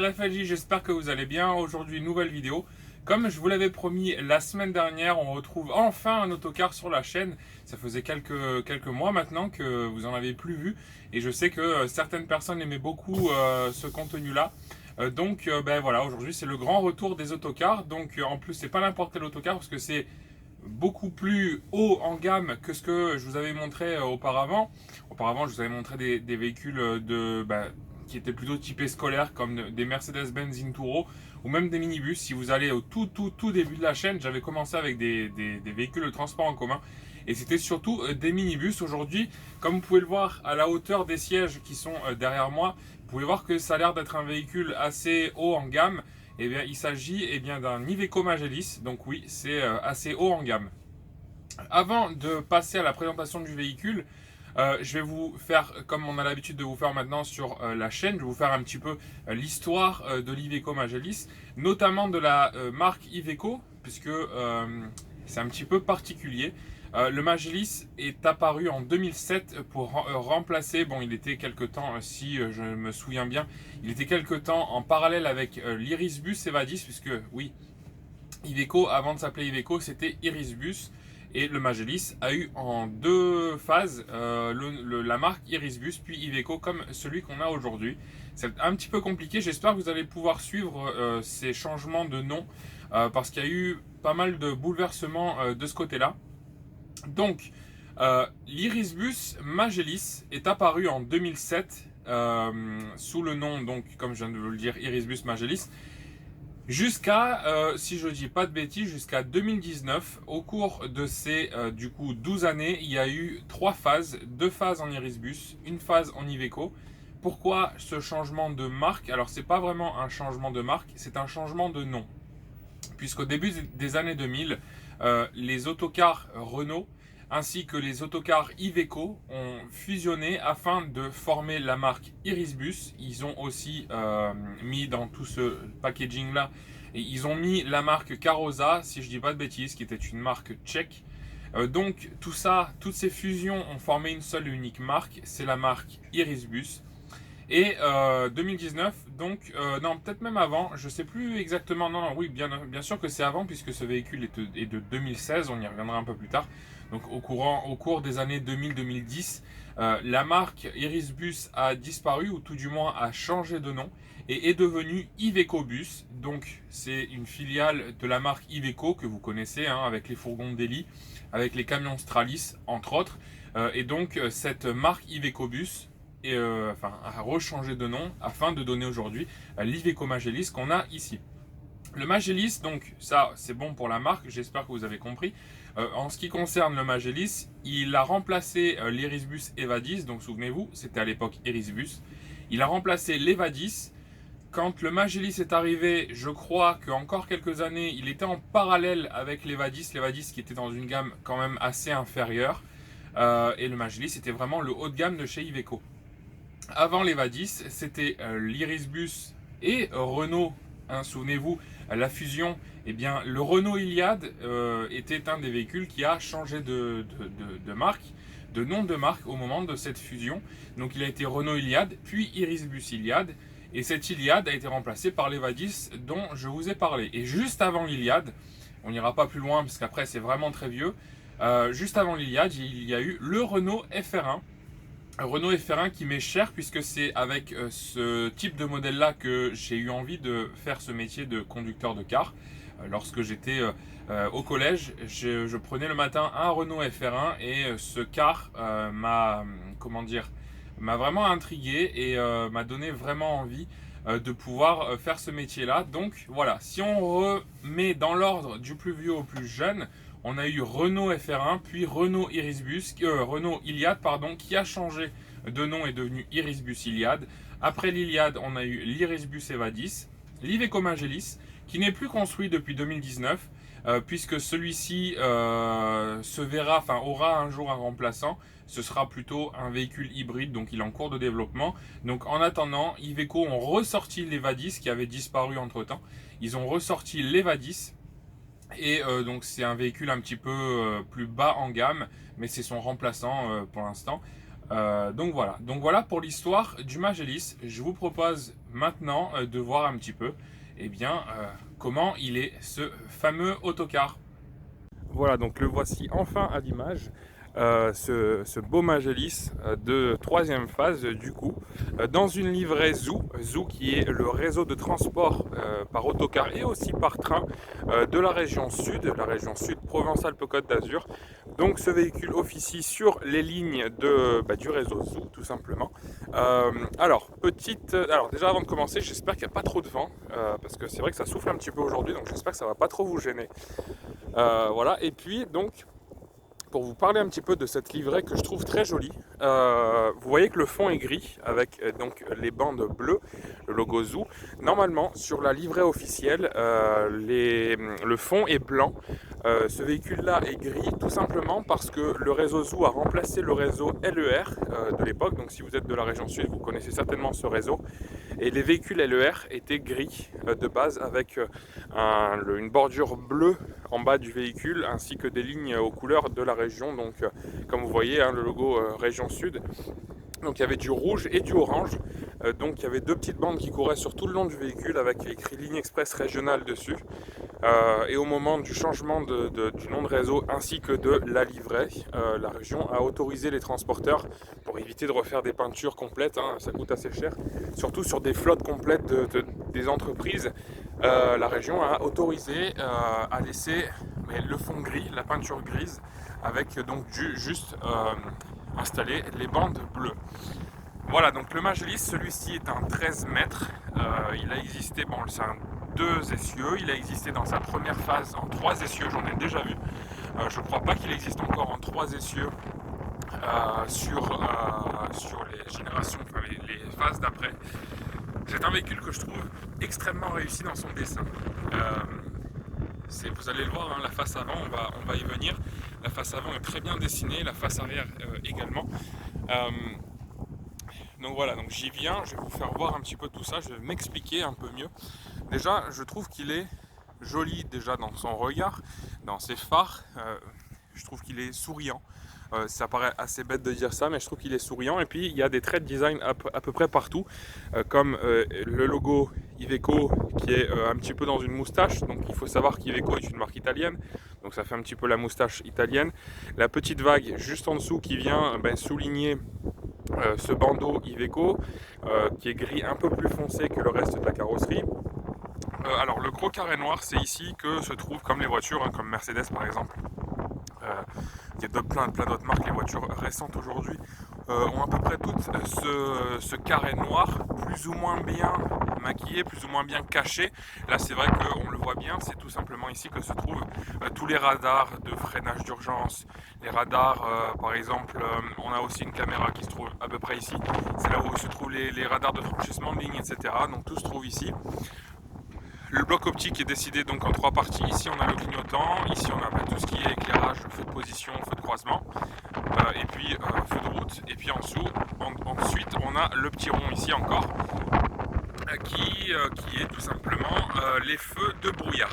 la FLJ, j'espère que vous allez bien. Aujourd'hui, nouvelle vidéo. Comme je vous l'avais promis la semaine dernière, on retrouve enfin un autocar sur la chaîne. Ça faisait quelques mois maintenant que vous en avez plus vu. Et je sais que certaines personnes aimaient beaucoup ce contenu-là. Ben voilà, aujourd'hui c'est le grand retour des autocars. Donc en plus, c'est pas n'importe quel autocar parce que c'est beaucoup plus haut en gamme que ce que je vous avais montré auparavant. Auparavant, je vous avais montré des véhicules qui étaient plutôt typés scolaires comme des Mercedes-Benz Inturo ou même des minibus. Si vous allez au tout début de la chaîne, j'avais commencé avec des véhicules de transport en commun et c'était surtout des minibus. Aujourd'hui, comme vous pouvez le voir à la hauteur des sièges qui sont derrière moi, vous pouvez voir que ça a l'air d'être un véhicule assez haut en gamme. Eh bien, il s'agit d'un Iveco Magelis, donc oui, c'est assez haut en gamme. Avant de passer à la présentation du véhicule, je vais vous faire, comme on a l'habitude de vous faire maintenant sur la chaîne, je vais vous faire un petit peu l'histoire de l'Iveco Magelis, notamment de la marque Iveco, puisque c'est un petit peu particulier. Le Magelis est apparu en 2007 pour remplacer, bon il était quelque temps, si je me souviens bien, il était quelque temps en parallèle avec l'Irisbus Evadis, puisque oui, Iveco, avant de s'appeler Iveco, c'était Irisbus. Et le Magelis a eu en deux phases la marque Irisbus puis Iveco comme celui qu'on a aujourd'hui. C'est un petit peu compliqué, j'espère que vous allez pouvoir suivre ces changements de nom parce qu'il y a eu pas mal de bouleversements de ce côté-là. Donc, l'Irisbus Magelis est apparu en 2007 sous le nom, donc, comme je viens de vous le dire, Irisbus Magelis. Jusqu'à, si je dis pas de bêtises, jusqu'à 2019, au cours de ces 12 années, il y a eu 3 phases, 2 phases en Irisbus, une phase en Iveco. Pourquoi ce changement de marque? Alors c'est pas vraiment un changement de marque, c'est un changement de nom. Puisqu'au début des années 2000, les autocars Renault ainsi que les autocars Iveco ont fusionné afin de former la marque Irisbus. Ils ont aussi mis dans tout ce packaging là, et ils ont mis la marque Karosa, si je dis pas de bêtises, qui était une marque tchèque. Donc tout ça, toutes ces fusions ont formé une seule et unique marque, c'est la marque Irisbus. Et 2019, donc, non, peut-être même avant, je sais plus exactement, non, oui, bien sûr que c'est avant, puisque ce véhicule est de 2016, on y reviendra un peu plus tard. Donc au cours des années 2000-2010, la marque Irisbus a disparu, ou tout du moins a changé de nom, et est devenue Iveco Bus. Donc c'est une filiale de la marque Iveco, que vous connaissez, hein, avec les fourgons Daily, avec les camions Stralis, entre autres. Et donc cette marque Iveco Bus a rechangé de nom afin de donner aujourd'hui l'Iveco Magelis qu'on a ici. Le Magelis, donc ça c'est bon pour la marque, j'espère que vous avez compris. En ce qui concerne le Magelis, il a remplacé l'Irisbus Evadis, donc souvenez-vous, c'était à l'époque Irisbus. Il a remplacé l'Evadis. Quand le Magelis est arrivé, je crois qu'encore quelques années, il était en parallèle avec l'Evadis qui était dans une gamme quand même assez inférieure. Et le Magelis était vraiment le haut de gamme de chez Iveco. Avant l'Evadis, c'était l'Irisbus et Renault. Hein, souvenez-vous, la fusion, eh bien, le Renault Iliad était un des véhicules qui a changé de marque, de nom de marque au moment de cette fusion. Donc il a été Renault Iliad, puis Irisbus Iliad. Et cette Iliad a été remplacée par l'Evadis dont je vous ai parlé. Et juste avant l'Iliad, on n'ira pas plus loin parce qu'après c'est vraiment très vieux, juste avant l'Iliad, il y a eu le Renault FR1. Renault FR1 qui m'est cher puisque c'est avec ce type de modèle là que j'ai eu envie de faire ce métier de conducteur de car. Lorsque j'étais au collège, je prenais le matin un Renault FR1 et ce car m'a vraiment intrigué et m'a donné vraiment envie de pouvoir faire ce métier là. Donc voilà, si on remet dans l'ordre du plus vieux au plus jeune, on a eu Renault FR1, puis Renault Renault Iliad, pardon, qui a changé de nom et est devenu Irisbus Iliad. Après l'Iliad, on a eu l'Irisbus Evadis, l'Iveco Magelis, qui n'est plus construit depuis 2019, puisque celui-ci aura un jour un remplaçant. Ce sera plutôt un véhicule hybride, donc il est en cours de développement. Donc en attendant, Iveco ont ressorti l'Evadis, qui avait disparu entre temps. Ils ont ressorti l'Evadis. Et donc c'est un véhicule un petit peu plus bas en gamme, mais c'est son remplaçant pour l'instant. Donc voilà pour l'histoire du Magellis. Je vous propose maintenant de voir un petit peu comment il est ce fameux autocar. Voilà, donc le voici enfin à l'image. Ce beau Magellis de troisième phase du coup, dans une livrée Zoo qui est le réseau de transport par autocar et aussi par train de la région sud Provence-Alpes-Côte d'Azur. Donc ce véhicule officie sur les lignes du réseau Zoo tout simplement. Alors déjà avant de commencer, j'espère qu'il n'y a pas trop de vent parce que c'est vrai que ça souffle un petit peu aujourd'hui, donc j'espère que ça ne va pas trop vous gêner. Voilà, et puis donc pour vous parler un petit peu de cette livrée que je trouve très jolie, vous voyez que le fond est gris avec donc les bandes bleues, le logo Zoo. Normalement sur la livrée officielle, le fond est blanc. Ce véhicule là est gris tout simplement parce que le réseau Zoo a remplacé le réseau LER de l'époque. Donc si vous êtes de la région sud, vous connaissez certainement ce réseau. Et les véhicules LER étaient gris de base avec une bordure bleue en bas du véhicule ainsi que des lignes aux couleurs de la région. Donc comme vous voyez le logo région sud. Donc il y avait du rouge et du orange. Donc il y avait deux petites bandes qui couraient sur tout le long du véhicule avec écrit ligne express régionale dessus. Et au moment du changement du nom de réseau ainsi que de la livrée, la région a autorisé les transporteurs pour éviter de refaire des peintures complètes, ça coûte assez cher, surtout sur des flottes complètes des entreprises. La région a autorisé à laisser le fond gris, la peinture grise, avec donc juste installer les bandes bleues. Voilà, donc le Magellis, celui-ci est un 13 mètres, il a existé, c'est un 2 essieux, il a existé dans sa première phase en 3 essieux, j'en ai déjà vu, je ne crois pas qu'il existe encore en 3 essieux sur les générations, enfin les phases d'après. C'est un véhicule que je trouve extrêmement réussi dans son dessin. Vous allez le voir, la face avant, on va y venir. La face avant est très bien dessinée, la face arrière également. Donc voilà, donc j'y viens, je vais vous faire voir un petit peu tout ça, je vais m'expliquer un peu mieux. Déjà, je trouve qu'il est joli déjà dans son regard, dans ses phares. Je trouve qu'il est souriant. Ça paraît assez bête de dire ça, mais je trouve qu'il est souriant. Et puis il y a des traits de design à peu près partout, comme le logo Iveco qui est un petit peu dans une moustache. Donc il faut savoir qu'Iveco est une marque italienne, donc ça fait un petit peu la moustache italienne. La petite vague juste en dessous qui vient souligner ce bandeau Iveco qui est gris un peu plus foncé que le reste de la carrosserie. Alors le gros carré noir, c'est ici que se trouvent, comme les voitures, comme Mercedes par exemple. Il y a plein d'autres marques, les voitures récentes aujourd'hui ont à peu près toutes ce carré noir plus ou moins bien maquillé, plus ou moins bien caché. Là c'est vrai qu'on le voit bien, c'est tout simplement ici que se trouvent tous les radars de freinage d'urgence, les radars par exemple, on a aussi une caméra qui se trouve à peu près ici, c'est là où se trouvent les radars de franchissement de ligne, etc. Donc tout se trouve ici. Le bloc optique est décidé donc en 3 parties. Ici on a le clignotant, ici on a tout ce qui est éclairage, feu de position, feu de croisement, et puis feu de route. Et puis ensuite on a le petit rond ici encore, qui est tout simplement les feux de brouillard.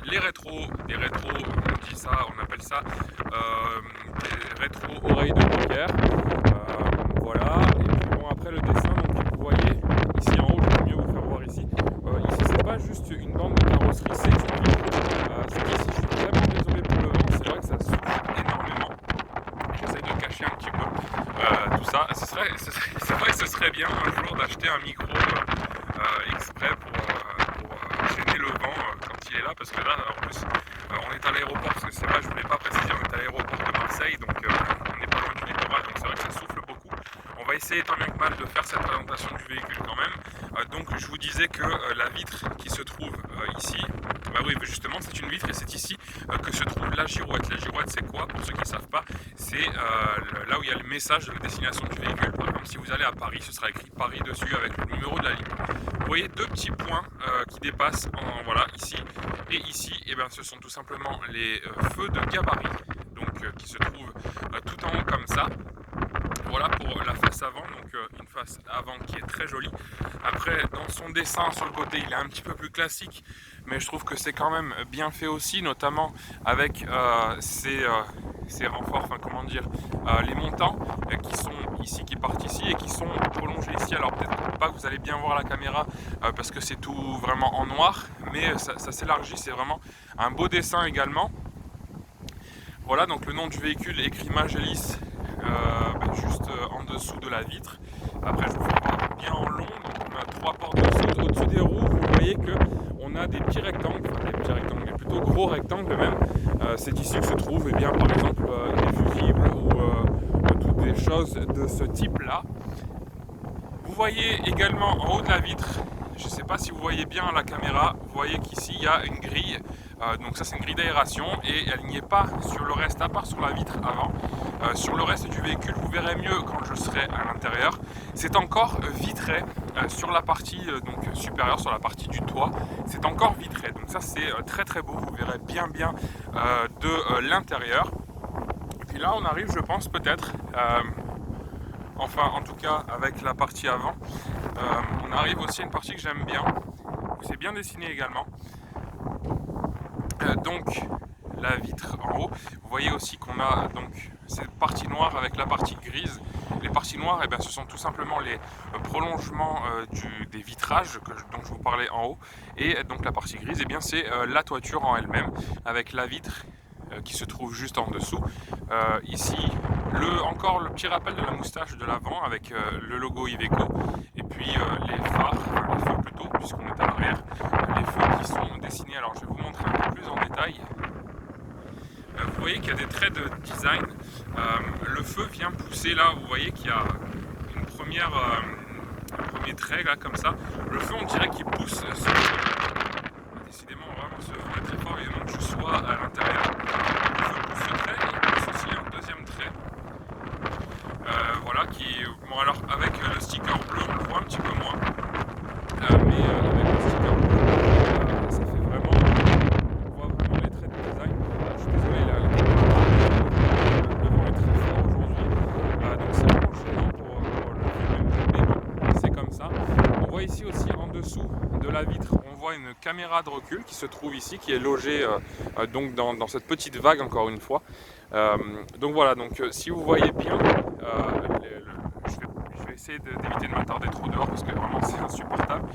Les rétros, on appelle ça des rétros oreilles de poker. Voilà, et puis après le dessin, donc vous voyez ici en haut, je vais mieux vous faire voir ici. Ici c'est pas juste une bande de carrosserie, c'est une ville. Ici je suis vraiment désolé pour le vent, c'est vrai que ça souffle énormément. J'essaie de cacher un petit peu tout ça. C'est vrai que ce serait bien un jour d'acheter un micro exprès pour gêner le vent quand il est là, parce que là en plus on est à l'aéroport, parce que c'est vrai, je ne voulais pas préciser, on est à l'aéroport de Marseille, donc on n'est pas loin du littoral, donc c'est vrai que ça souffle beaucoup. On va essayer tant bien que mal de faire cette présentation du véhicule quand même. Donc je vous disais que la vitre qui se trouve ici, oui justement c'est une vitre et c'est ici que se trouve la girouette. La girouette c'est quoi? Pour ceux qui ne savent pas, c'est là où il y a le message de la destination du véhicule. Par exemple si vous allez à Paris, ce sera écrit Paris dessus avec le numéro de la ligne. Vous voyez deux petits points qui dépassent voilà, ici et ici, et bien ce sont tout simplement les feux de gabarit, donc qui se trouvent tout en haut comme ça. Voilà pour la face avant, donc une face avant qui est très jolie. Après dans son dessin sur le côté il est un petit peu plus classique, mais je trouve que c'est quand même bien fait aussi, notamment avec ces renforts, enfin comment dire, les montants qui sont ici qui partent ici et qui sont prolongés ici. Alors peut-être pas que vous allez bien voir la caméra parce que c'est tout vraiment en noir, mais ça s'élargit, c'est vraiment un beau dessin également. Voilà, donc le nom du véhicule écrit Magelis juste en dessous de la vitre. Après je vous fais voir bien en long, donc on a 3 portes au-dessus des roues. Vous voyez que on a des petits rectangles, mais plutôt gros rectangles même. C'est ici que se trouvent bien, par exemple des fusibles ou toutes des choses de ce type là. Vous voyez également en haut de la vitre, je ne sais pas si vous voyez bien à la caméra, vous voyez qu'ici il y a une grille, donc ça c'est une grille d'aération et elle n'y est pas sur le reste, à part sur la vitre avant. Sur le reste du véhicule, vous verrez mieux quand je serai à l'intérieur. C'est encore vitré sur la partie donc supérieure, sur la partie du toit, c'est encore vitré. Donc ça c'est très très beau, vous verrez bien de l'intérieur. Et puis là on arrive, je pense peut-être, enfin en tout cas avec la partie avant, on arrive aussi à une partie que j'aime bien, où c'est bien dessiné également. Donc la vitre en haut, vous voyez aussi qu'on a donc cette partie noire avec la partie grise. Les parties noires, eh bien, ce sont tout simplement les prolongements des vitrages dont je vous parlais en haut. Et donc la partie grise, eh bien, c'est la toiture en elle-même avec la vitre qui se trouve juste en dessous. Ici, encore le petit rappel de la moustache de l'avant avec le logo Iveco. Et puis les phares, enfin les feux plutôt, puisqu'on est à l'arrière. Les feux qui sont dessinés, alors je vais vous montrer un peu plus en détail. Vous voyez qu'il y a des traits de design. Le feu vient pousser là, vous voyez qu'il y a un premier trait là comme ça. Le feu on dirait qu'il pousse décidément vraiment ce feu est très fort et donc je sois à l'intérieur. Le feu pousse ce trait et il pousse aussi un deuxième trait. Voilà bon alors avec le sticker bleu on le voit un petit peu moins. Mais avec le sticker bleu ça fait vraiment, on voit vraiment les traits de design. Je suis désolé, le vent est très fort aujourd'hui, donc c'est vraiment gênant pour le film, mais bon, c'est comme ça. On voit ici aussi en dessous de la vitre, on voit une caméra de recul qui se trouve ici, qui est logée donc dans cette petite vague encore une fois. Donc voilà, donc si vous voyez bien, je vais essayer d'éviter de m'attarder trop dehors parce que vraiment c'est insupportable.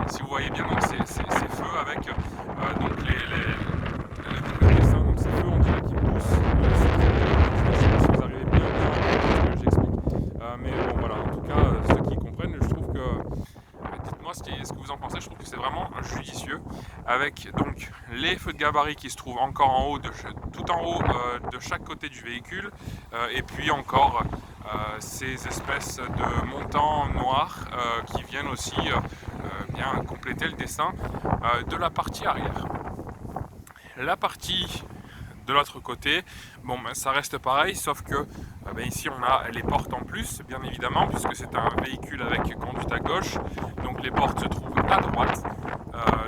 Si vous voyez bien donc ces feux avec donc le dessin, donc ces feux on dirait qu'ils poussent. Je ne sais pas si vous arrivez bien à ce que j'explique. Mais bon voilà, en tout cas ceux qui comprennent, je trouve que dites-moi ce que vous en pensez, je trouve que c'est vraiment judicieux avec donc les feux de gabarit qui se trouvent encore en haut, tout en haut de chaque côté du véhicule et puis encore ces espèces de montants noirs qui viennent aussi bien compléter le dessin de la partie arrière. La partie de l'autre côté, bon ben, ça reste pareil, sauf que ici on a les portes en plus, bien évidemment, puisque c'est un véhicule avec conduite à gauche, donc les portes se trouvent à droite.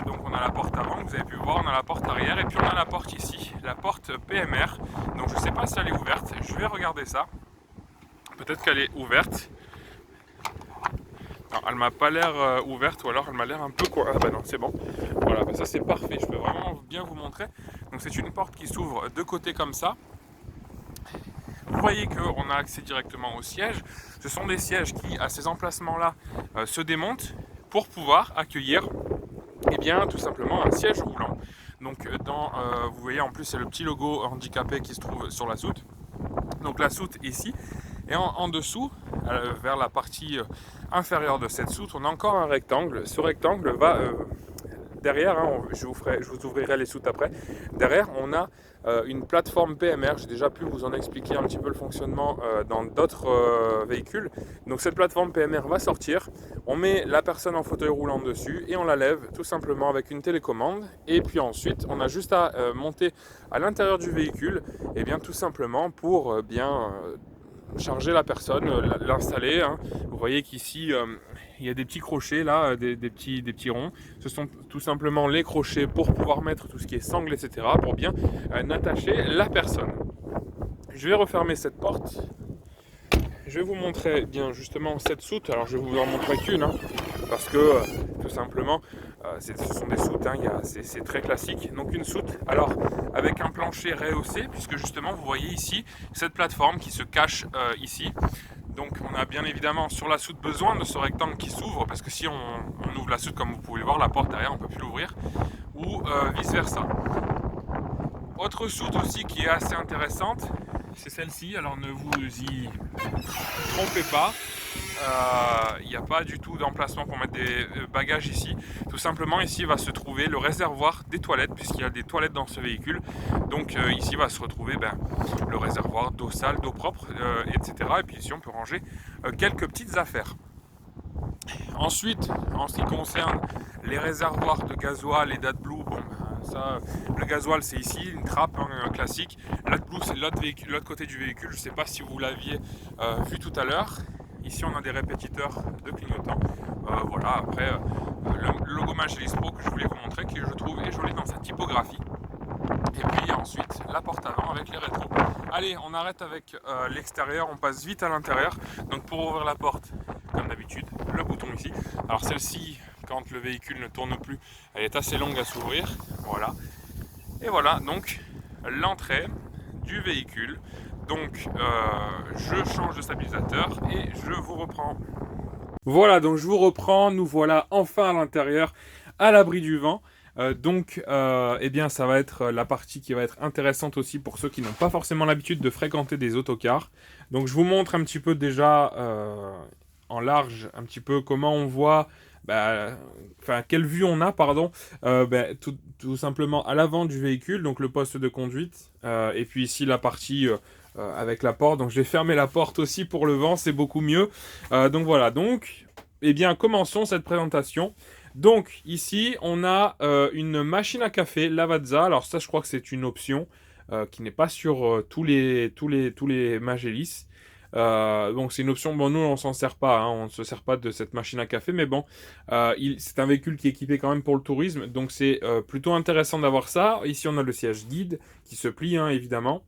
Donc on a la porte avant, vous avez pu voir, on a la porte arrière, et puis on a la porte ici, la porte PMR. Donc je ne sais pas si elle est ouverte, je vais regarder ça. Peut-être qu'elle est ouverte. Alors, elle m'a pas l'air ouverte, ou alors elle m'a l'air un peu quoi. Ah bah non, c'est bon. Voilà, bah ça c'est parfait, je peux vraiment bien vous montrer. Donc c'est une porte qui s'ouvre de côté comme ça. Vous voyez qu'on a accès directement au siège. Ce sont des sièges qui, à ces emplacements-là, se démontent pour pouvoir accueillir bien, tout simplement un siège roulant. Donc vous voyez en plus c'est le petit logo handicapé qui se trouve sur la soute. Donc la soute ici. Et en dessous, vers la partie inférieure de cette soute, on a encore un rectangle. Ce rectangle va derrière, je vous ouvrirai les soutes après. Derrière, on a une plateforme PMR. J'ai déjà pu vous en expliquer un petit peu le fonctionnement dans d'autres véhicules. Donc cette plateforme PMR va sortir. On met la personne en fauteuil roulant dessus et on la lève tout simplement avec une télécommande. Et puis ensuite, on a juste à monter à l'intérieur du véhicule, et bien tout simplement pour charger la personne, l'installer. Vous voyez qu'ici il y a des petits crochets là, des petits ronds. Ce sont tout simplement les crochets pour pouvoir mettre tout ce qui est sangle, etc. pour bien attacher la personne. Je vais refermer cette porte. Je vais vous montrer bien justement cette soute. Alors je vais vous en montrer qu'une parce que tout simplement Ce sont des soutes, hein, c'est très classique. Donc une soute, alors avec un plancher rehaussé, puisque justement vous voyez ici cette plateforme qui se cache ici. Donc on a bien évidemment sur la soute besoin de ce rectangle qui s'ouvre, parce que si on ouvre la soute, comme vous pouvez le voir, la porte derrière on ne peut plus l'ouvrir, ou vice versa. Autre soute aussi qui est assez intéressante, c'est celle-ci. Alors ne vous y trompez pas, il n'y a pas du tout d'emplacement pour mettre des bagages ici. Tout simplement ici va se trouver le réservoir des toilettes, puisqu'il y a des toilettes dans ce véhicule. Donc ici va se retrouver le réservoir d'eau sale, d'eau propre, etc. Et puis ici on peut ranger quelques petites affaires. Ensuite, en ce qui concerne les réservoirs de gasoil et d'AdBlue, bon, ça, le gasoil c'est ici, une trappe classique. L'AdBlue c'est l'autre côté du véhicule. Je ne sais pas si vous l'aviez vu tout à l'heure. Ici on a des répétiteurs de clignotants. Voilà, après le logo Magellis Pro que je voulais vous montrer, qui je trouve est joli dans sa typographie. Et puis ensuite la porte avant avec les rétros. Allez, on arrête avec l'extérieur, on passe vite à l'intérieur. Donc pour ouvrir la porte, comme d'habitude, le bouton ici. Alors celle-ci, quand le véhicule ne tourne plus, elle est assez longue à s'ouvrir. Voilà. Et voilà donc l'entrée du véhicule. Donc je change de stabilisateur et je vous reprends. Voilà, donc je vous reprends. Nous voilà enfin à l'intérieur, à l'abri du vent. Eh bien, ça va être la partie qui va être intéressante aussi pour ceux qui n'ont pas forcément l'habitude de fréquenter des autocars. Donc, je vous montre un petit peu déjà en large, un petit peu comment on voit, quelle vue on a, pardon, tout simplement à l'avant du véhicule, donc le poste de conduite, et puis ici la partie avec la porte. Donc, je vais fermer la porte aussi pour le vent, c'est beaucoup mieux. Donc voilà, eh bien, commençons cette présentation. Donc ici on a une machine à café Lavazza. Alors ça je crois que c'est une option qui n'est pas sur tous les Magellis. Donc c'est une option, bon nous on s'en sert pas, hein, on ne se sert pas de cette machine à café, mais bon c'est un véhicule qui est équipé quand même pour le tourisme, donc c'est plutôt intéressant d'avoir ça. Ici on a le siège guide qui se plie, hein, évidemment.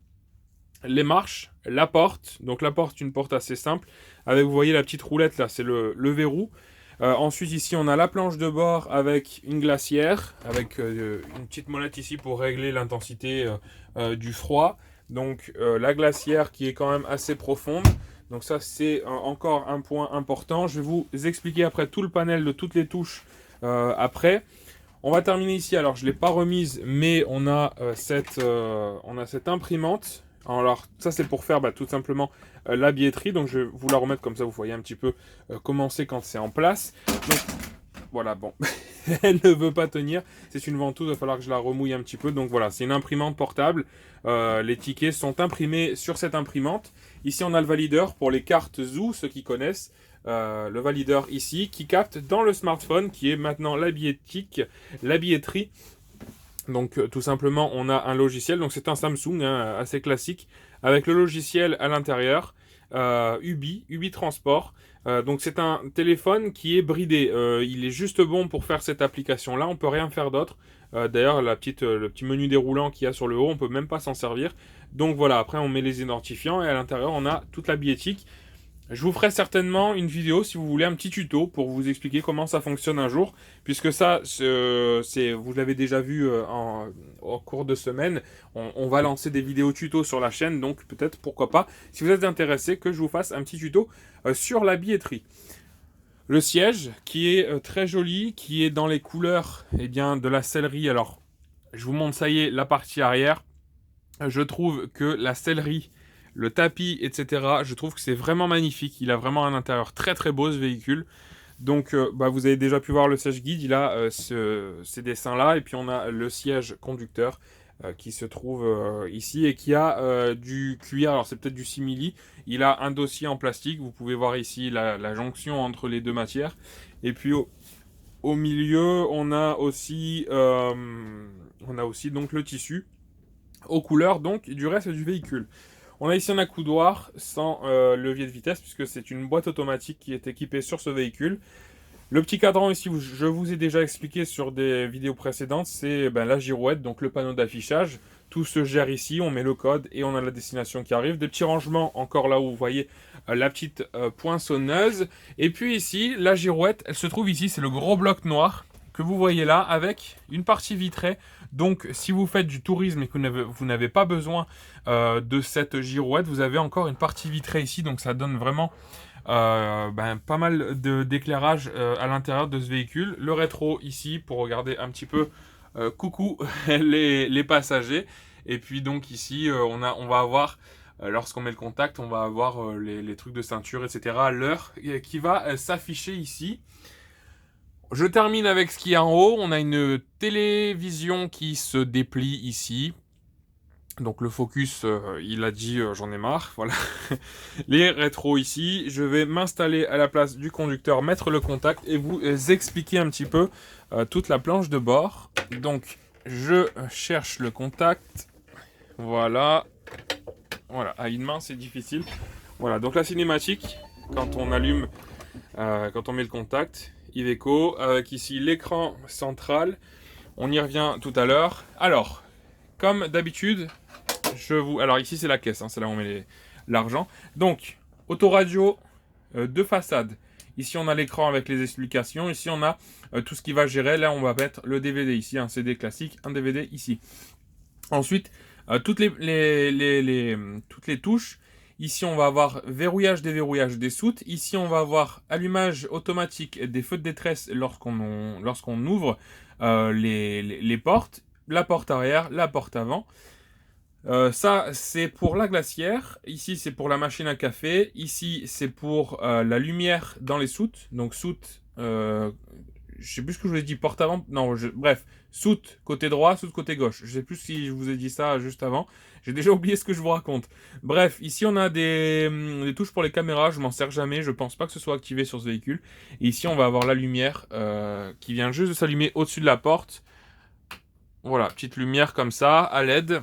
Les marches, la porte, donc la porte, une porte assez simple, avec vous voyez la petite roulette là, c'est le verrou. Ensuite ici on a la planche de bord avec une glacière, avec une petite molette ici pour régler l'intensité du froid. Donc la glacière qui est quand même assez profonde. Donc ça c'est encore un point important. Je vais vous expliquer après tout le panel de toutes les touches après. On va terminer ici, alors je ne l'ai pas remise, mais on a cette imprimante. Alors ça c'est pour faire tout simplement la billetterie, donc je vais vous la remettre comme ça vous voyez un petit peu comment c'est quand c'est en place. Donc voilà, bon, elle ne veut pas tenir, c'est une ventouse, il va falloir que je la remouille un petit peu. Donc voilà, c'est une imprimante portable, les tickets sont imprimés sur cette imprimante. Ici on a le valideur pour les cartes Zoo, ceux qui connaissent. Le valideur ici qui capte dans le smartphone qui est maintenant la billetterie. Donc tout simplement on a un logiciel, donc c'est un Samsung hein, assez classique avec le logiciel à l'intérieur, Ubi Transport. Donc c'est un téléphone qui est bridé, il est juste bon pour faire cette application là, on peut rien faire d'autre. D'ailleurs le petit menu déroulant qu'il y a sur le haut, on peut même pas s'en servir. Donc voilà, après on met les identifiants et à l'intérieur on a toute la billettique. Je vous ferai certainement une vidéo si vous voulez, un petit tuto pour vous expliquer comment ça fonctionne un jour, puisque ça, vous l'avez déjà vu en cours de semaine, on va lancer des vidéos tuto sur la chaîne, donc peut-être pourquoi pas, si vous êtes intéressé, que je vous fasse un petit tuto sur la billetterie. Le siège qui est très joli, qui est dans les couleurs de la sellerie. Alors je vous montre, ça y est, la partie arrière. Je trouve que la sellerie, le tapis, etc., je trouve que c'est vraiment magnifique. Il a vraiment un intérieur très très beau ce véhicule. Donc vous avez déjà pu voir le siège guide, il a ces dessins là, et puis on a le siège conducteur qui se trouve ici et qui a du cuir, alors c'est peut-être du simili. Il a un dossier en plastique, vous pouvez voir ici la jonction entre les deux matières. Et puis au milieu on a aussi donc le tissu aux couleurs donc du reste du véhicule. On a ici un accoudoir sans levier de vitesse puisque c'est une boîte automatique qui est équipée sur ce véhicule. Le petit cadran ici, je vous ai déjà expliqué sur des vidéos précédentes, c'est la girouette, donc le panneau d'affichage. Tout se gère ici, on met le code et on a la destination qui arrive. Des petits rangements encore là où vous voyez la petite poinçonneuse. Et puis ici, la girouette, elle se trouve ici, c'est le gros bloc noir que vous voyez là avec une partie vitrée. Donc si vous faites du tourisme et que vous n'avez pas besoin de cette girouette, vous avez encore une partie vitrée ici. Donc ça donne vraiment pas mal d'éclairage à l'intérieur de ce véhicule. Le rétro ici pour regarder un petit peu coucou les passagers. Et puis donc ici on va avoir lorsqu'on met le contact, on va avoir les trucs de ceinture, etc. L'heure qui va s'afficher ici. Je termine avec ce qu'il y a en haut. On a une télévision qui se déplie ici. Donc le focus, il a dit j'en ai marre. Voilà. Les rétros ici. Je vais m'installer à la place du conducteur, mettre le contact et vous expliquer un petit peu toute la planche de bord. Donc je cherche le contact. Voilà. Voilà, à une main c'est difficile. Voilà, donc la cinématique, quand on allume, quand on met le contact, Iveco, avec ici l'écran central. On y revient tout à l'heure. Alors, comme d'habitude, alors ici c'est la caisse, hein, c'est là où on met l'argent. Donc, autoradio de façade. Ici on a l'écran avec les explications. Ici on a tout ce qui va gérer. Là on va mettre le DVD ici, un CD classique, un DVD ici. Ensuite, toutes les touches. Ici, on va avoir verrouillage, déverrouillage des soutes. Ici, on va avoir allumage automatique des feux de détresse lorsqu'on ouvre les portes. La porte arrière, la porte avant. Ça, c'est pour la glacière. Ici, c'est pour la machine à café. Ici, c'est pour la lumière dans les soutes. Donc, soute... je sais plus ce que je vous ai dit, porte avant. Non, bref, soute côté droit, soute côté gauche. Je sais plus si je vous ai dit ça juste avant. J'ai déjà oublié ce que je vous raconte. Bref, ici on a des touches pour les caméras. Je m'en sers jamais. Je pense pas que ce soit activé sur ce véhicule. Et ici on va avoir la lumière qui vient juste de s'allumer au-dessus de la porte. Voilà, petite lumière comme ça à LED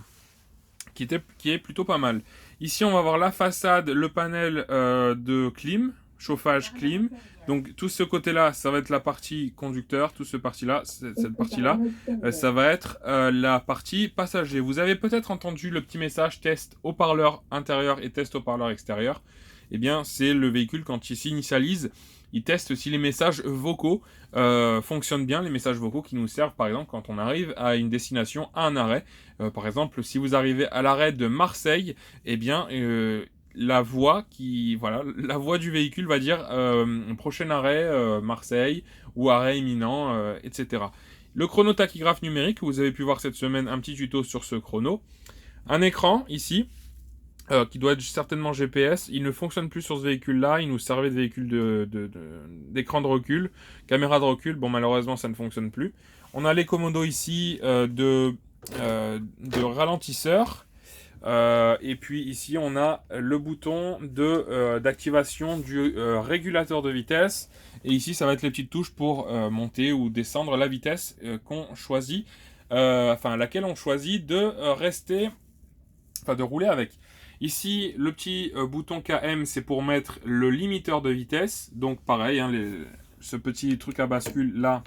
qui est plutôt pas mal. Ici on va avoir la façade, le panel de clim. Chauffage, clim. Donc tout ce côté-là, ça va être la partie conducteur. Tout ce parti-là, cette partie-là, ça va être la partie passager. Vous avez peut-être entendu le petit message test haut-parleur intérieur et test haut-parleur extérieur. Eh bien, c'est le véhicule quand il s'initialise. Il teste si les messages vocaux fonctionnent bien. Les messages vocaux qui nous servent, par exemple, quand on arrive à une destination, à un arrêt. Par exemple, si vous arrivez à l'arrêt de Marseille, eh bien... la voix du véhicule va dire prochain arrêt Marseille ou arrêt imminent, etc. Le chronotachygraphe numérique, vous avez pu voir cette semaine un petit tuto sur ce chrono. Un écran ici, qui doit être certainement GPS. Il ne fonctionne plus sur ce véhicule-là. Il nous servait de véhicule d'écran de recul, caméra de recul. Bon, malheureusement, ça ne fonctionne plus. On a les commandos ici de ralentisseur. Et puis ici on a le bouton d'activation du régulateur de vitesse, et ici ça va être les petites touches pour monter ou descendre la vitesse qu'on choisit, laquelle on choisit de de rouler avec. Ici le petit bouton KM, c'est pour mettre le limiteur de vitesse. Donc pareil, hein, ce petit truc à bascule là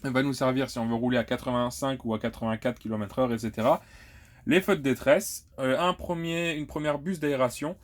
va nous servir si on veut rouler à 85 ou à 84 km/h, etc. Les feux de détresse, une première buse d'aération,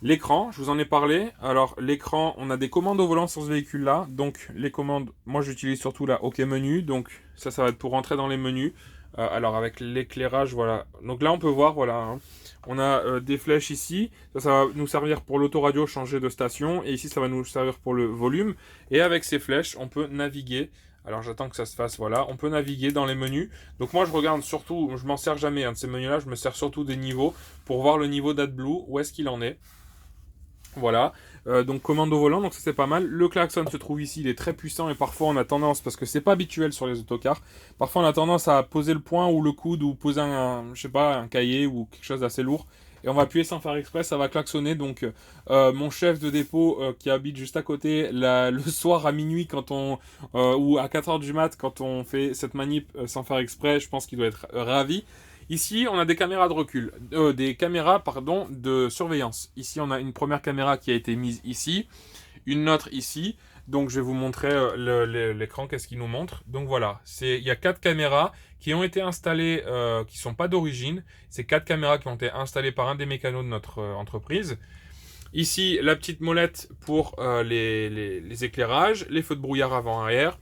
l'écran, je vous en ai parlé. Alors l'écran, on a des commandes au volant sur ce véhicule-là. Donc les commandes, moi j'utilise surtout la OK menu. Donc ça va être pour rentrer dans les menus. Alors avec l'éclairage, voilà. Donc là on peut voir, voilà. Hein. On a des flèches ici. Ça va nous servir pour l'autoradio, changer de station. Et ici ça va nous servir pour le volume. Et avec ces flèches, on peut naviguer. Alors j'attends que ça se fasse, voilà. On peut naviguer dans les menus. Donc moi je regarde surtout, je m'en sers jamais de ces menus-là. Je me sers surtout des niveaux pour voir le niveau d'AdBlue, où est-ce qu'il en est. Voilà. Donc commande au volant, donc ça c'est pas mal. Le klaxon se trouve ici, il est très puissant et parfois on a tendance, parce que c'est pas habituel sur les autocars, parfois on a tendance à poser le poing ou le coude ou poser je sais pas, un cahier ou quelque chose d'assez lourd. Et on va appuyer sans faire exprès, ça va klaxonner. Donc mon chef de dépôt qui habite juste à côté, le soir à minuit ou à 4h du mat, quand on fait cette manip sans faire exprès, je pense qu'il doit être ravi. Ici, on a des caméras de recul, de surveillance. Ici, on a une première caméra qui a été mise ici, une autre ici. Donc, je vais vous montrer l'écran, qu'est-ce qu'il nous montre. Donc, voilà, il y a 4 caméras qui ont été installées, qui ne sont pas d'origine. C'est 4 caméras qui ont été installées par un des mécanos de notre entreprise. Ici, la petite molette pour les éclairages, les feux de brouillard avant-arrière.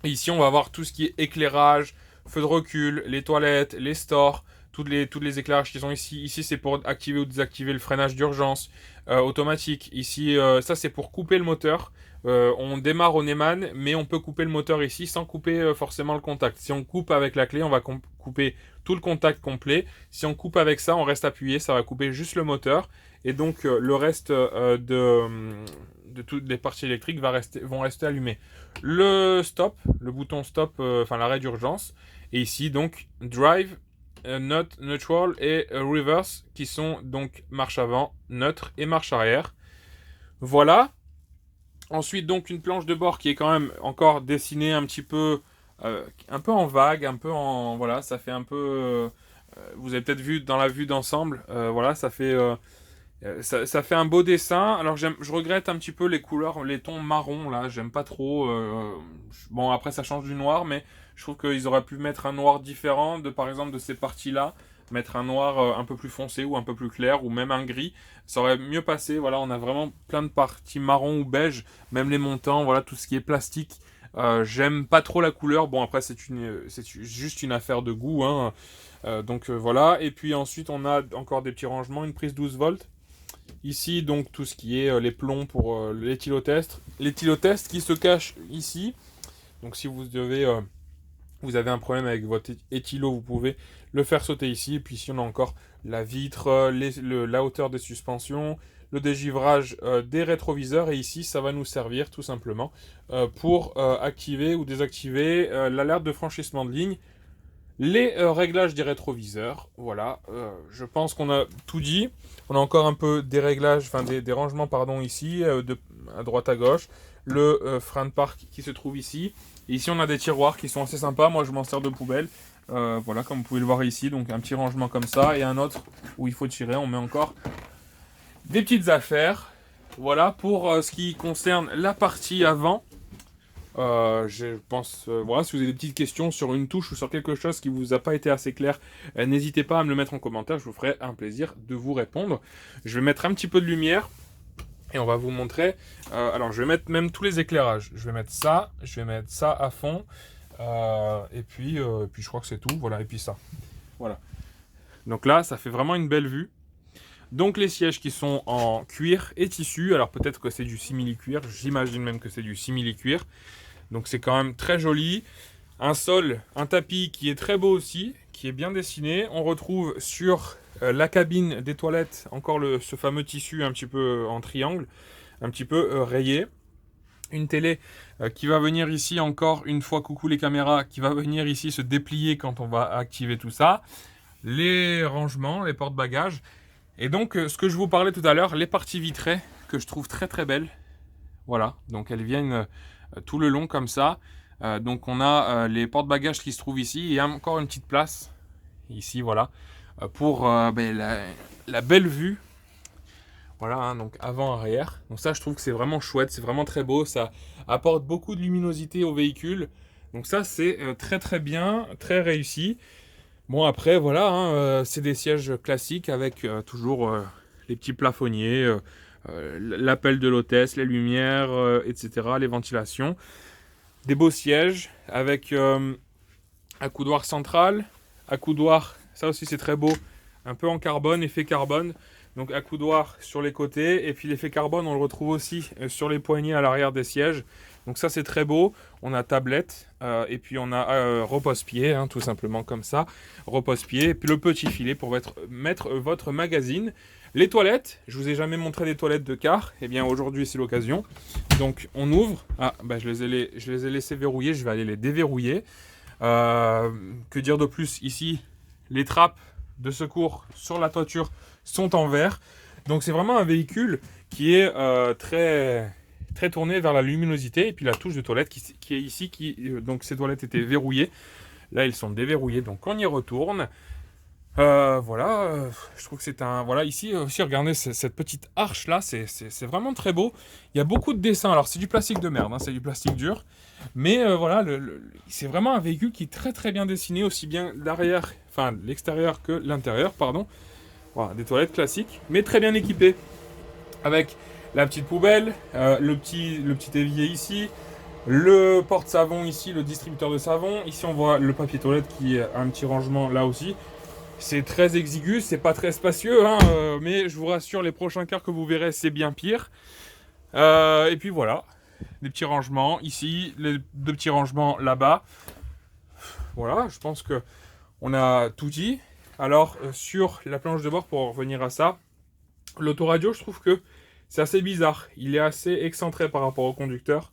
Et ici, on va avoir tout ce qui est éclairage, feu de recul, les toilettes, les stores, toutes les éclairages qui sont ici. Ici, c'est pour activer ou désactiver le freinage d'urgence automatique. Ici, ça, c'est pour couper le moteur. On démarre au Neumann, mais on peut couper le moteur ici sans couper forcément le contact. Si on coupe avec la clé, on va couper tout le contact complet. Si on coupe avec ça, on reste appuyé, ça va couper juste le moteur. Et donc, le reste de toutes les parties électriques vont rester allumées. Le stop, le bouton stop, enfin l'arrêt d'urgence. Et ici, donc, drive, neutral et reverse, qui sont donc marche avant, neutre et marche arrière. Voilà. Ensuite, donc, une planche de bord qui est quand même encore dessinée un petit peu, un peu en vague, un peu en, voilà, ça fait un peu, vous avez peut-être vu dans la vue d'ensemble, voilà, ça fait un beau dessin. Alors, je regrette un petit peu les couleurs, les tons marron, là, j'aime pas trop. Bon, après, ça change du noir, mais je trouve qu'ils auraient pu mettre un noir différent, par exemple, de ces parties-là. Mettre un noir un peu plus foncé ou un peu plus clair, ou même un gris. Ça aurait mieux passé. Voilà, on a vraiment plein de parties marron ou beige, même les montants, voilà, tout ce qui est plastique. J'aime pas trop la couleur. Bon, après, c'est juste une affaire de goût, hein. Donc voilà. Et puis ensuite, on a encore des petits rangements, une prise 12 volts. Ici, donc, tout ce qui est les plombs pour l'éthylotest. L'éthylotest qui se cache ici. Donc, si vous avez un problème avec votre éthylo, vous pouvez le faire sauter ici. Et puis ici, on a encore la vitre, la hauteur des suspensions, le dégivrage des rétroviseurs. Et ici, ça va nous servir tout simplement pour activer ou désactiver l'alerte de franchissement de ligne. Les réglages des rétroviseurs, voilà, je pense qu'on a tout dit. On a encore un peu des réglages, enfin des rangements, pardon, ici, à droite à gauche. Le frein de parc qui se trouve ici. Et ici, on a des tiroirs qui sont assez sympas. Moi, je m'en sers de poubelle. Voilà, comme vous pouvez le voir ici. Donc, un petit rangement comme ça. Et un autre où il faut tirer. On met encore des petites affaires. Voilà, pour ce qui concerne la partie avant. Je pense, voilà, si vous avez des petites questions sur une touche ou sur quelque chose qui vous a pas été assez clair, n'hésitez pas à me le mettre en commentaire, je vous ferai un plaisir de vous répondre. Je vais mettre un petit peu de lumière et on va vous montrer. Alors, je vais mettre même tous les éclairages. Je vais mettre ça à fond, et puis je crois que c'est tout. Voilà, et puis ça. Voilà. Donc là, ça fait vraiment une belle vue. Donc les sièges qui sont en cuir et tissu, alors peut-être que c'est du simili-cuir, j'imagine même que c'est du simili-cuir. Donc c'est quand même très joli. Un sol, un tapis qui est très beau aussi, qui est bien dessiné. On retrouve sur la cabine des toilettes encore ce fameux tissu un petit peu en triangle, un petit peu rayé. Une télé qui va venir ici encore une fois, coucou les caméras, qui va venir ici se déplier quand on va activer tout ça. Les rangements, les porte-bagages. Et donc, ce que je vous parlais tout à l'heure, les parties vitrées, que je trouve très très belles. Voilà, donc elles viennent tout le long comme ça. Donc on a les porte-bagages qui se trouvent ici, et encore une petite place, ici, voilà, pour la belle vue. Voilà, hein, donc avant-arrière. Donc ça, je trouve que c'est vraiment chouette, c'est vraiment très beau, ça apporte beaucoup de luminosité au véhicule. Donc ça, c'est très très bien, très réussi. Bon, après, voilà, hein, c'est des sièges classiques avec toujours les petits plafonniers, l'appel de l'hôtesse, les lumières, etc., les ventilations. Des beaux sièges avec accoudoir central, accoudoir, ça aussi c'est très beau, un peu en carbone, effet carbone. Donc accoudoir sur les côtés, et puis l'effet carbone on le retrouve aussi sur les poignées à l'arrière des sièges. Donc ça c'est très beau. On a tablette, et puis on a repose-pied, hein, tout simplement comme ça. Repose-pied, et puis le petit filet pour mettre votre magazine. Les toilettes, je vous ai jamais montré des toilettes de car, et bien aujourd'hui c'est l'occasion. Donc on ouvre, je les ai laissés verrouiller, je vais aller les déverrouiller. Que dire de plus ici, les trappes de secours sur la toiture sont en verre. Donc c'est vraiment un véhicule qui est très, très tourné vers la luminosité. Et puis la touche de toilette qui est ici, donc ces toilettes étaient verrouillées. Là ils sont déverrouillés, donc on y retourne. Voilà, je trouve que c'est un... Voilà, ici aussi, regardez cette petite arche là, c'est vraiment très beau. Il y a beaucoup de dessins, alors c'est du plastique de merde, hein, c'est du plastique dur. Mais voilà, c'est vraiment un véhicule qui est très très bien dessiné, aussi bien l'arrière, enfin l'extérieur que l'intérieur, pardon. Voilà, des toilettes classiques, mais très bien équipées. Avec la petite poubelle, le petit évier ici, Le porte-savon ici, le distributeur de savon. Ici, on voit le papier toilette qui a un petit rangement là aussi. C'est très exigu, c'est pas très spacieux, hein, mais je vous rassure, les prochains quarts que vous verrez, c'est bien pire. Et puis voilà, des petits rangements ici, les deux petits rangements là-bas. Voilà, je pense que on a tout dit. Alors, sur la planche de bord, pour revenir à ça, l'autoradio, je trouve que c'est assez bizarre. Il est assez excentré par rapport au conducteur.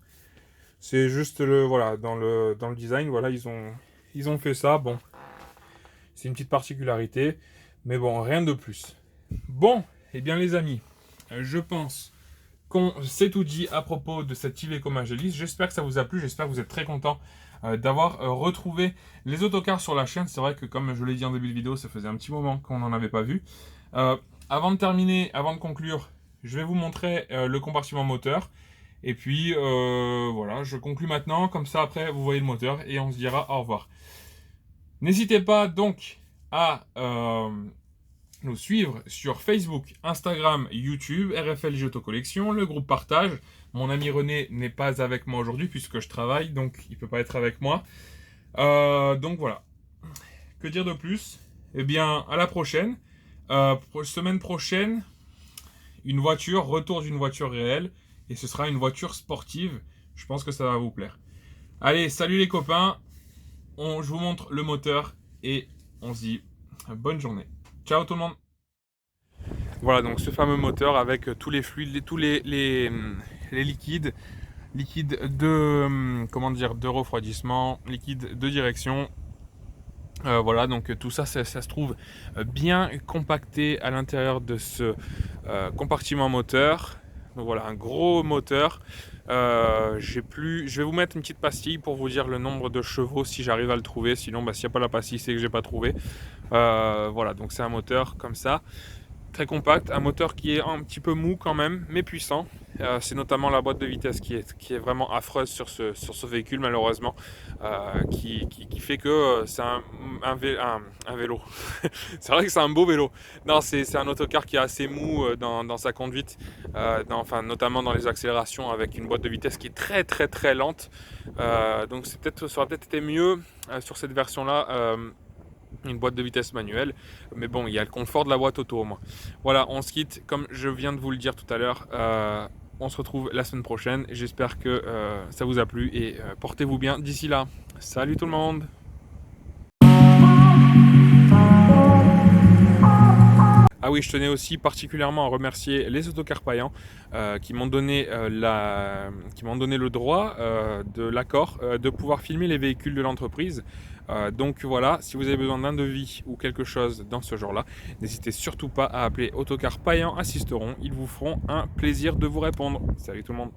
C'est juste voilà, dans le design, voilà, ils ont fait ça. Bon, c'est une petite particularité, mais bon, rien de plus. Bon, eh bien les amis, je pense qu'on s'est tout dit à propos de cette Iveco Magélis. J'espère que ça vous a plu, j'espère que vous êtes très contents d'avoir retrouvé les autocars sur la chaîne. C'est vrai que comme je l'ai dit en début de vidéo, ça faisait un petit moment qu'on n'en avait pas vu. Avant de terminer, avant de conclure, je vais vous montrer le compartiment moteur. Et puis voilà, je conclue maintenant, comme ça après vous voyez le moteur et on se dira au revoir. N'hésitez pas donc à nous suivre sur Facebook, Instagram, YouTube, RFLJ Autocollection, le groupe partage. Mon ami René n'est pas avec moi aujourd'hui puisque je travaille, donc il ne peut pas être avec moi. Donc voilà. Que dire de plus? Eh bien, à la prochaine. Semaine prochaine, une voiture, retour d'une voiture réelle. Et ce sera une voiture sportive. Je pense que ça va vous plaire. Allez, salut les copains. Je vous montre le moteur et on se dit bonne journée. Ciao tout le monde. Voilà donc ce fameux moteur avec tous les fluides, tous les liquides de comment dire, de refroidissement, liquide de direction. Voilà, donc tout ça, ça se trouve bien compacté à l'intérieur de ce compartiment moteur. Donc voilà, un gros moteur. Je vais vous mettre une petite pastille pour vous dire le nombre de chevaux si j'arrive à le trouver. Sinon, s'il n'y a pas la pastille, c'est que j'ai pas trouvé. Voilà, donc c'est un moteur comme ça, très compact, un moteur qui est un petit peu mou quand même, mais puissant. C'est notamment la boîte de vitesse qui est vraiment affreuse sur ce véhicule malheureusement, qui fait que c'est un vélo. C'est vrai que c'est un beau vélo. Non, c'est un autocar qui est assez mou dans sa conduite, enfin, notamment dans les accélérations avec une boîte de vitesse qui est très très très lente. Donc ça aurait peut-être été mieux sur cette version-là. Une boîte de vitesse manuelle, mais bon, il y a le confort de la boîte auto au moins. Voilà, on se quitte comme je viens de vous le dire tout à l'heure. On se retrouve la semaine prochaine. J'espère que ça vous a plu et portez-vous bien d'ici là. Salut tout le monde. Ah oui, je tenais aussi particulièrement à remercier les autocars Payan qui m'ont donné le droit de l'accord de pouvoir filmer les véhicules de l'entreprise. Donc voilà, si vous avez besoin d'un devis ou quelque chose dans ce genre-là, n'hésitez surtout pas à appeler Autocar Payan Assisteront. Ils vous feront un plaisir de vous répondre. Salut tout le monde.